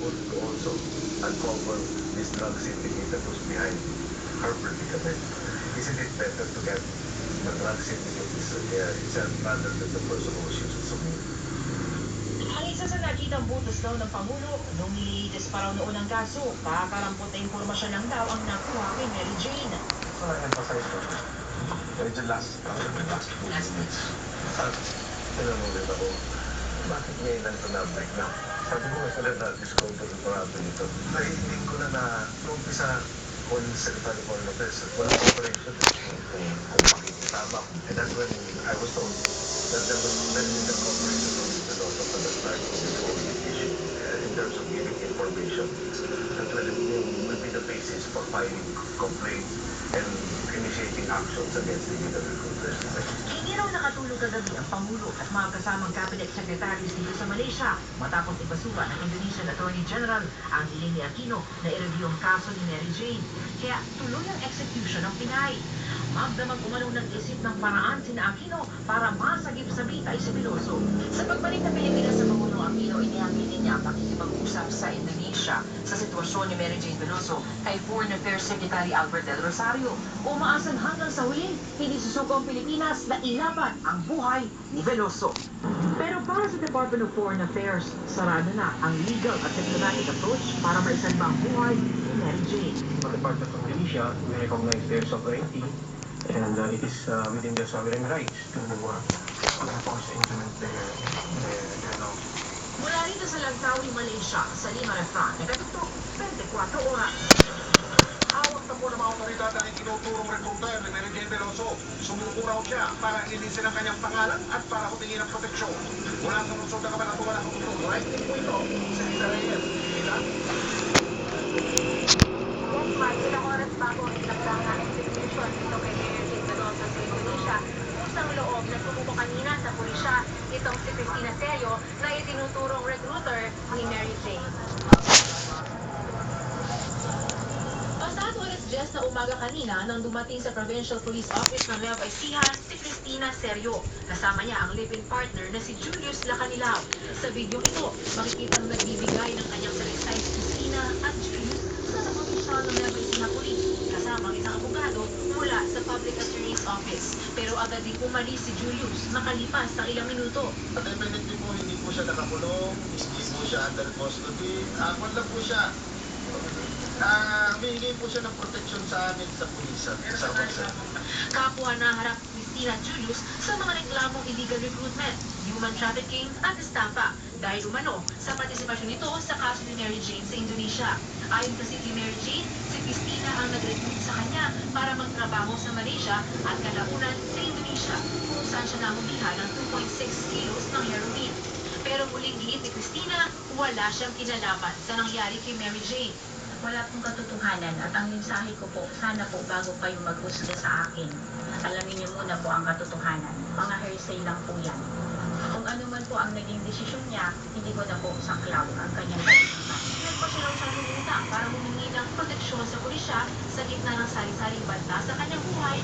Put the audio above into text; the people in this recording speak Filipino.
able to also uncover this drug syndicate that was behind her predicament. Isn't it better to get the drug syndicate itself rather than the person who was using Sumir? Ang isa sa nakitang butas daw ng Pangulo nung nililitis pa raw noon ang kaso, kakarampot na impormasyon lang daw ang nakuha kay Mary Jane. So I emphasize on this. Medyo last weeks. At tinanong din ako, bakit ngayon lang ito na-break na? Sabi ko, sila na-discover ito natin ito. Nahihinig ko na umpisa on Secretary of Foreign Affairs, walang cooperation kung makikitama. And that's when I was told that there was limited cooperation with the law at the start of this whole issue in terms of giving information. That will be the basis for filing complaints and initiating actions against the illegal recruiters. Hindi raw nakatulog kagabi ang Pangulo at mga kasamang cabinet secretaries dito sa Malaysia matapos ipasura ng Indonesian Attorney General ang hiling ni Aquino na i-review ang kaso ni Mary Jane. Kaya tuloy ang execution ng Pinay. Magdamag umanong nag-isip ng paraan sina Aquino para masagip-sabit ay si Veloso. Sa pagbalik ng Pilipinas sa Pangulong Aquino, iniaminin niya makikipag-usap sa Indonesia sa sitwasyon ni Mary Jane Veloso kay Foreign Affairs Secretary Albert Del Rosario. Umaasan hanggang sa huli, hindi susuko ang Pilipinas na ilaban ang buhay ni Veloso. Pero para sa Department of Foreign Affairs, sarado na ang legal at diplomatic approach para maisalba ang buhay ni Mary Jane. On the part of Indonesia, we recognize their sovereignty and it is within their sovereign rights to enforce and implement their laws. Mula rito sa Langkawi, Malaysia, sa Lima Refran, nakatutok 24 oras. Hawak na po ng mga otoridad ang itinuturong recruiter ni Mary Jane Veloso. Sumuko raw siya para ilisin ang kanyang pangalan at para humingi ng proteksyon. Mula sa lungsod ng Kabanatuan ng Hongkong, right team po ito, sa Rita Reyes. Rita? Yes, Mark. Ilang oras bago ang ilang na execution dito kay Mary Jane Veloso sa Indonesia. Pusang loob na sumuko kanina sa pulisya itong si Cristina Serio na itinuturong recruiter ni Mary Jane. Pasado alas 10 na umaga kanina nang dumating sa Provincial Police Office ng Nueva Ecija si Cristina Serio. Kasama niya ang live-in partner na si Julius Lacanilao. Sa video ito, makikitang nagbibigay ng kanyang salaysay si Cristina at Julius sa opisina ng Nueva Ecija Police kasama ang isang abogado mula sa Public Attorney's Office. Pero agad din umalis si Julius makalipas ng ilang minuto. Definitely po, hindi po siya nakakulong, hindi po siya under custody. Kwan lang po siya. Humingi po siya ng proteksyon sa amin sa pulisan. Kapwa na harap Cristina at Julius sa mga reklamong illegal recruitment, human trafficking at estafa dahil umano sa partisipasyon nito sa kaso ni Mary Jane sa Indonesia. Ayon kasi kay Mary Jane, si Cristina ang nag-recruit sa kanya para magtrabaho sa Malaysia at kalaunan sa Indonesia kung saan siya nahulihan ng 2.6 kilos ng heroin. Pero muling giit ni Cristina, wala siyang kinalaman sa nangyari kay Mary Jane. Wala pong katotohanan at ang mensahe ko po, sana po bago kayo maghusga sa akin, alamin niyo muna po ang katotohanan. Mga hearsay lang po yan. Kung ano man po ang naging desisyon niya, hindi ko na po saklaw ang kanyang kaisipan. Nagpa siya raw siyang lumutang para humingi ng proteksyon sa pulisya sa gitna ng sari-saring banta sa kanyang buhay